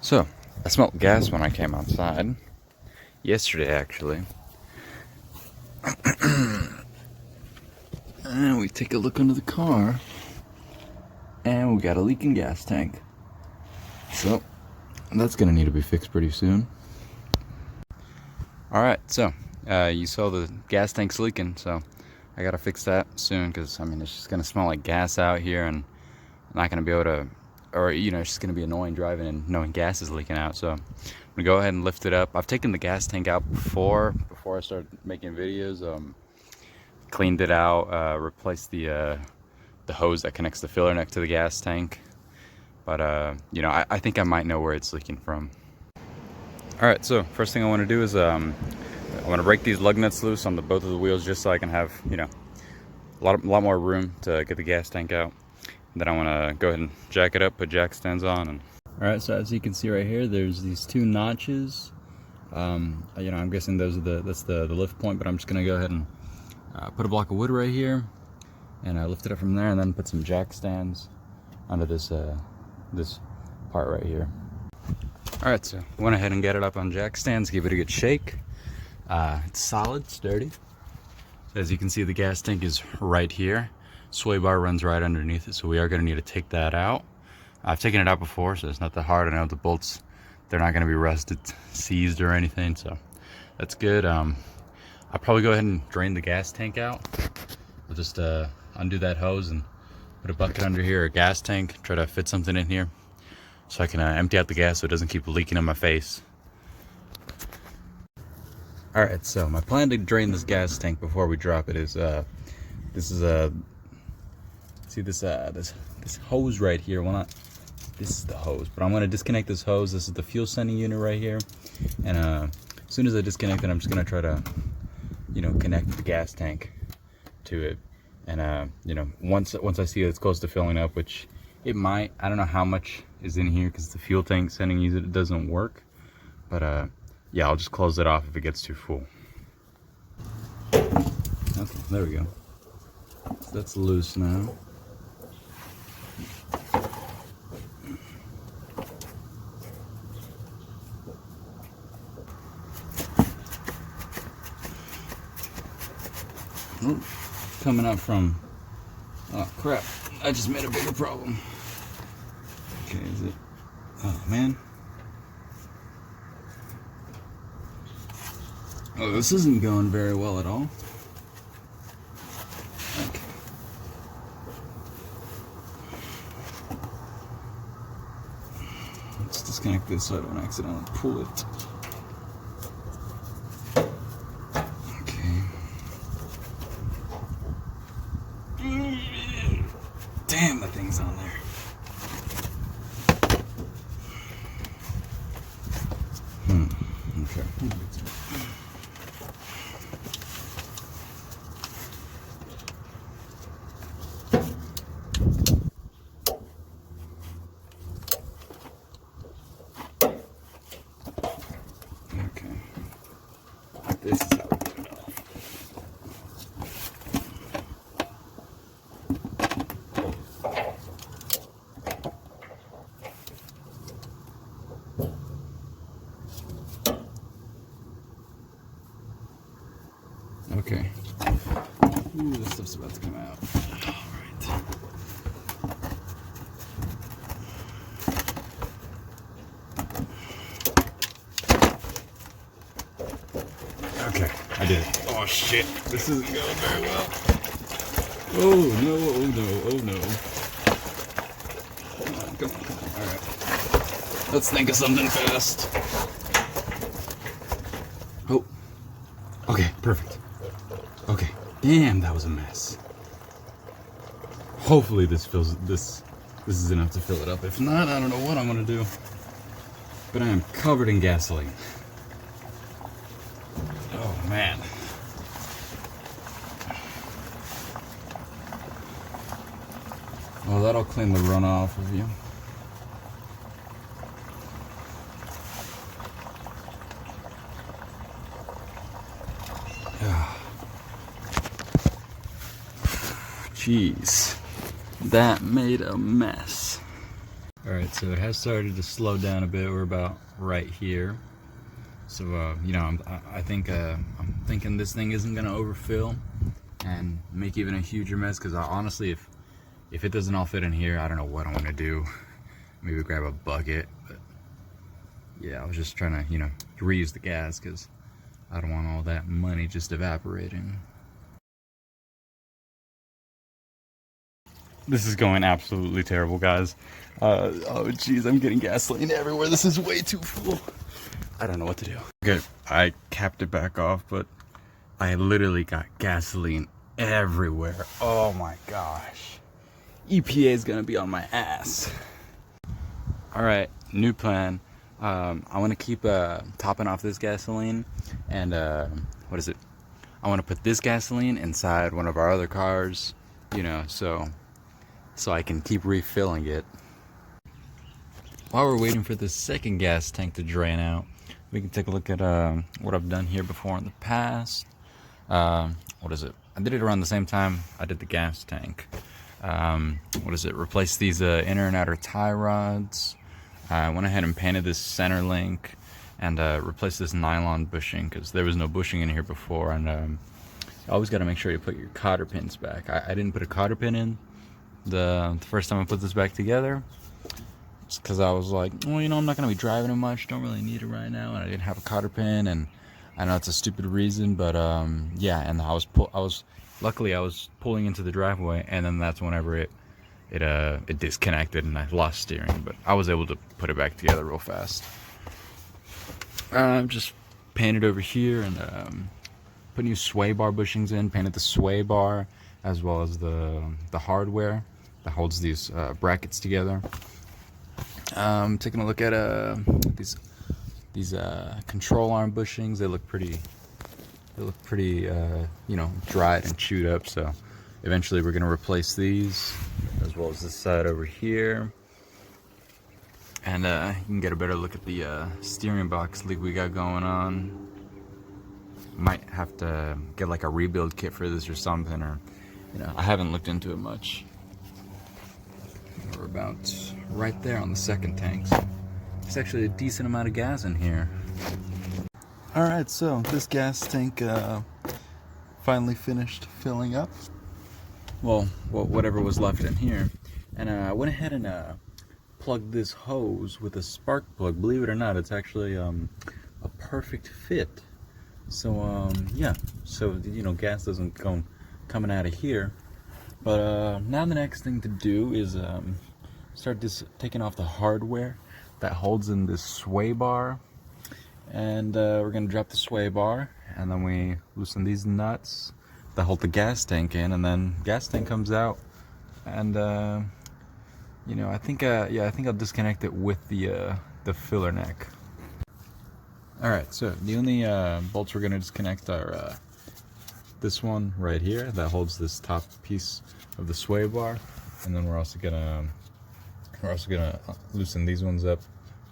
So, I smelled gas when I came outside. Yesterday, actually. And we take a look under the car. And we got a leaking gas tank. So, that's gonna need to be fixed pretty soon. Alright, so, you saw the gas tank's leaking, so I gotta fix that soon, because, I mean, it's just gonna smell like gas out here, and I'm not gonna be able to, or, you know, it's just gonna be annoying driving and knowing gas is leaking out. So I'm gonna go ahead and lift it up. I've taken the gas tank out before I started making videos. Cleaned it out, replaced the hose that connects the filler neck to the gas tank. But you know, I think I might know where it's leaking from. All right, so first thing I want to do is I want to break these lug nuts loose on both of the wheels, just so I can have, you know, a lot more room to get the gas tank out. Then I want to go ahead and jack it up, put jack stands on. And alright, so as you can see right here, there's these two notches. You know, I'm guessing those are that's the lift point, but I'm just gonna go ahead and put a block of wood right here and lift it up from there, and then put some jack stands under this this part right here. Alright, so I went ahead and get it up on jack stands, give it a good shake. It's solid, sturdy. As you can see, the gas tank is right here. Sway bar runs right underneath it, so we are going to need to take that out. I've taken it out before, so it's not that hard. I know the bolts, they're not going to be rusted, seized or anything, so that's good. I'll probably go ahead and drain the gas tank out. I'll just undo that hose and put a bucket under here, a gas tank, try to fit something in here so I can empty out the gas so it doesn't keep leaking on my face. Alright, so my plan to drain this gas tank before we drop it is, this is a see this hose right here. Well, not this is the hose, but I'm going to disconnect this hose. This is the fuel sending unit right here, and as soon as I disconnect it, I'm just going to try to, you know, connect the gas tank to it. And you know, once I see it's close to filling up, which it might, I don't know how much is in here because the fuel tank sending unit doesn't work, but yeah, I'll just close it off if it gets too full. Okay, there we go. So that's loose now. Oh, coming up from, oh crap, I just made a bigger problem. Okay, is it, oh man. Oh, this isn't going very well at all. Okay. Let's disconnect this so I don't accidentally pull it. Damn, that thing's on there. Okay. Okay. This is how we do it off. Okay. Ooh, this stuff's about to come out. Alright. Okay, I did it. Oh shit, this isn't going very well. Oh no, oh no, oh no. Come on. Alright. Let's think of something fast. Oh. Okay, perfect. Okay. Damn, that was a mess. Hopefully this is enough to fill it up. If not, I don't know what I'm gonna do. But I am covered in gasoline. Oh man. Well, that'll clean the runoff of you. Jeez, that made a mess. All Alright, so it has started to slow down a bit. We're about right here. So, you know, I'm thinking this thing isn't going to overfill and make even a huger mess, because honestly, if it doesn't all fit in here, I don't know what I'm going to do. Maybe grab a bucket. But yeah, I was just trying to, you know, reuse the gas, because I don't want all that money just evaporating. This is going absolutely terrible, guys. Oh geez, I'm getting gasoline everywhere. This is way too full. I don't know what to do. Okay, I capped it back off, but I literally got gasoline everywhere. Oh my gosh. EPA is gonna be on my ass. All right, new plan. I want to keep topping off this gasoline, and what is it? I want to put this gasoline inside one of our other cars, you know, so I can keep refilling it. While we're waiting for the second gas tank to drain out, we can take a look at what I've done here before in the past. What is it? I did it around the same time I did the gas tank. What is it? Replaced these inner and outer tie rods. I went ahead and painted this center link, and replaced this nylon bushing, because there was no bushing in here before. And you always got to make sure you put your cotter pins back. I didn't put a cotter pin in the first time I put this back together, just because I was like, well, you know, I'm not going to be driving it much, don't really need it right now, and I didn't have a cotter pin. And I know it's a stupid reason, but yeah, and luckily I was pulling into the driveway, and then that's whenever it disconnected and I lost steering, but I was able to put it back together real fast. Just painted over here, and put new sway bar bushings in, painted the sway bar as well as the hardware that holds these brackets together. Taking a look at these control arm bushings. They look pretty you know, dried and chewed up, so eventually we're going to replace these, as well as this side over here. And you can get a better look at the steering box leak we got going on. Might have to get like a rebuild kit for this or something, or, you know, I haven't looked into it much. We're about right there on the second tank, so there's actually a decent amount of gas in here. Alright, so this gas tank finally finished filling up. Well, whatever was left in here. And I went ahead and plugged this hose with a spark plug. Believe it or not, it's actually a perfect fit. So yeah, so, you know, gas doesn't go coming out of here. But now the next thing to do is start taking off the hardware that holds in this sway bar. And we're gonna drop the sway bar, and then we loosen these nuts that hold the gas tank in, and then gas tank comes out. And you know, I think I'll disconnect it with the filler neck. All right, so the only bolts we're gonna disconnect are this one right here that holds this top piece of the sway bar, and then we're also gonna loosen these ones up,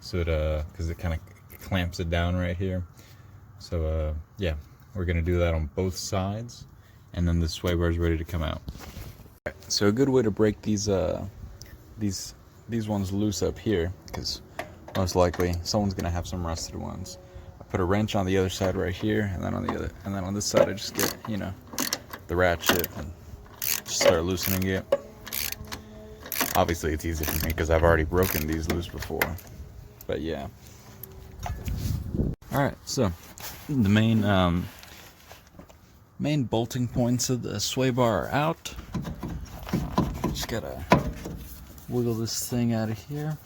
so because it kind of clamps it down right here. So yeah, we're gonna do that on both sides, and then the sway bar is ready to come out. Right, so a good way to break these ones loose up here, because most likely someone's gonna have some rusted ones. I put a wrench on the other side right here, and then on this side I just get, you know, the ratchet and just start loosening it. Obviously it's easy for me because I've already broken these loose before, but yeah. Alright, so the main bolting points of the sway bar are out. Just gotta wiggle this thing out of here.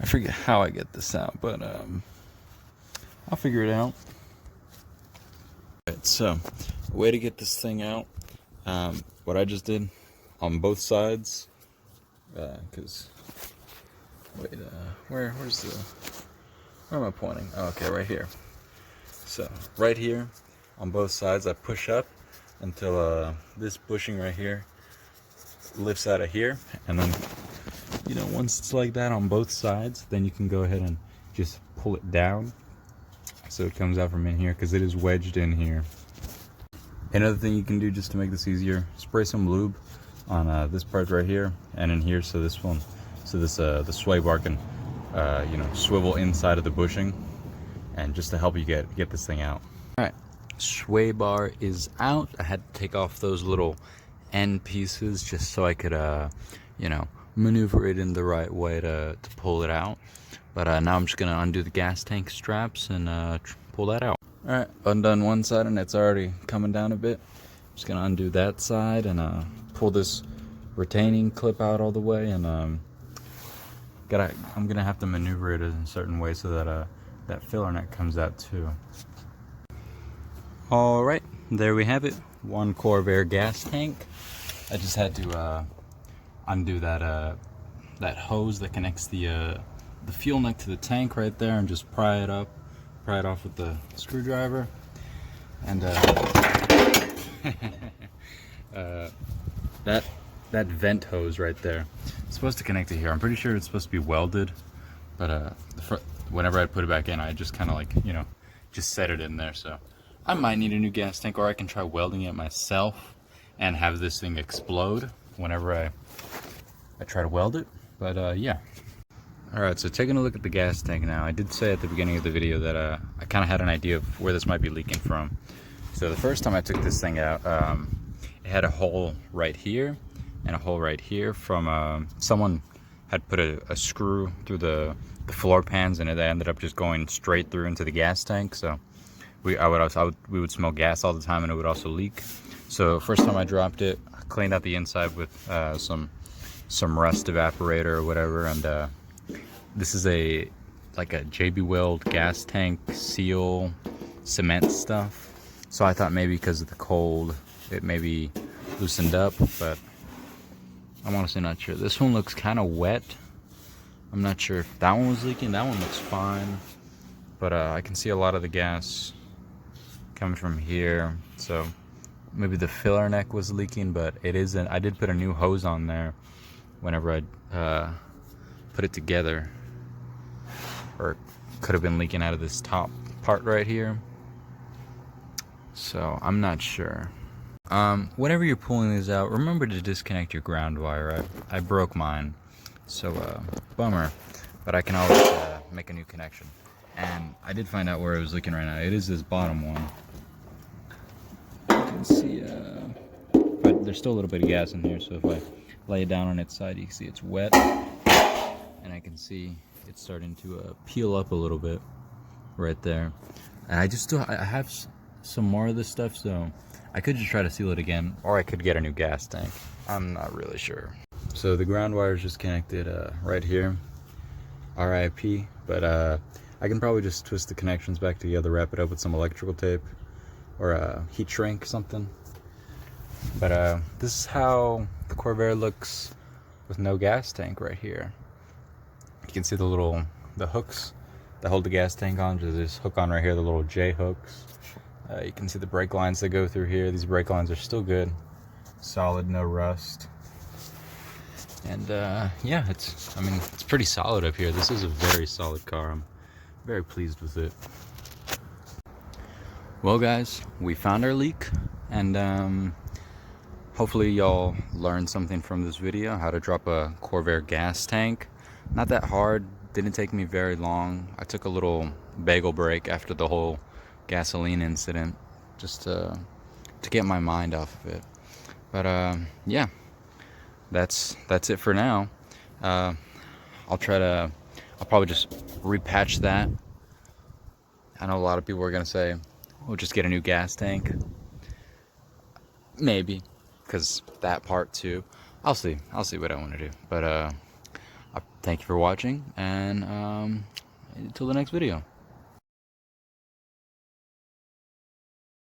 I forget how I get this out, but I'll figure it out. Alright, so a way to get this thing out, what I just did on both sides, because wait, where am I pointing? Oh, okay, right here. So right here on both sides, I push up until this bushing right here lifts out of here, and then, you know, once it's like that on both sides, then you can go ahead and just pull it down so it comes out from in here, because it is wedged in here. Another thing you can do just to make this easier, spray some lube on this part right here and in here, so so this the sway bar can you know, swivel inside of the bushing, and just to help you get this thing out. All right, sway bar is out. I had to take off those little end pieces just so I could you know, maneuver it in the right way to pull it out. But now I'm just gonna undo the gas tank straps and pull that out. All right, undone one side and it's already coming down a bit. Just gonna undo that side and pull this retaining clip out all the way, and I'm gonna have to maneuver it in a certain way so that that filler neck comes out too. All right, there we have it. One Corvair gas tank. I just had to undo that that hose that connects the fuel neck to the tank right there, and just pry it off with the screwdriver. And that vent hose right there, it's supposed to connect to here. I'm pretty sure it's supposed to be welded, but whenever I put it back in, I just kind of, like, you know, just set it in there. So I might need a new gas tank, or I can try welding it myself and have this thing explode whenever I try to weld it. But yeah. Alright, so taking a look at the gas tank now. I did say at the beginning of the video that I kind of had an idea of where this might be leaking from. So the first time I took this thing out, it had a hole right here and a hole right here from someone had put a screw through the floor pans, and it ended up just going straight through into the gas tank. So we would smell gas all the time, and it would also leak. So first time I dropped it, I cleaned out the inside with some rust evaporator or whatever, and this is like a JB Weld gas tank seal cement stuff. So I thought maybe because of the cold it maybe loosened up, but I'm honestly not sure. This one looks kind of wet. I'm not sure if that one was leaking. That one looks fine, but I can see a lot of the gas coming from here. So maybe the filler neck was leaking, but it isn't. I did put a new hose on there whenever I put it together, or could have been leaking out of this top part right here. So I'm not sure. Whenever you're pulling these out, remember to disconnect your ground wire. I broke mine, so bummer, but I can always make a new connection. And I did find out where it was leaking right now. It is this bottom one. You can see, but there's still a little bit of gas in here, so if I lay it down on its side, you can see it's wet, and I can see it's starting to peel up a little bit right there. And I have some more of this stuff, so I could just try to seal it again, or I could get a new gas tank. I'm not really sure. So the ground wire is just connected right here, RIP, but I can probably just twist the connections back together, wrap it up with some electrical tape or heat shrink something. But this is how the Corvair looks with no gas tank right here. You can see the hooks that hold the gas tank on. There's this hook on right here, the little J hooks. You can see the brake lines that go through here. These brake lines are still good, solid, no rust. And yeah, I mean, it's pretty solid up here. This is a very solid car. I'm very pleased with it. Well guys, we found our leak, and hopefully y'all learned something from this video, how to drop a Corvair gas tank. Not that hard, didn't take me very long. I took a little bagel break after the whole gasoline incident, just to get my mind off of it. But yeah, that's it for now. I'll probably just repatch that. I know a lot of people are gonna say, we'll just get a new gas tank. Maybe, because that part too. I'll see what I want to do. But thank you for watching, and until the next video.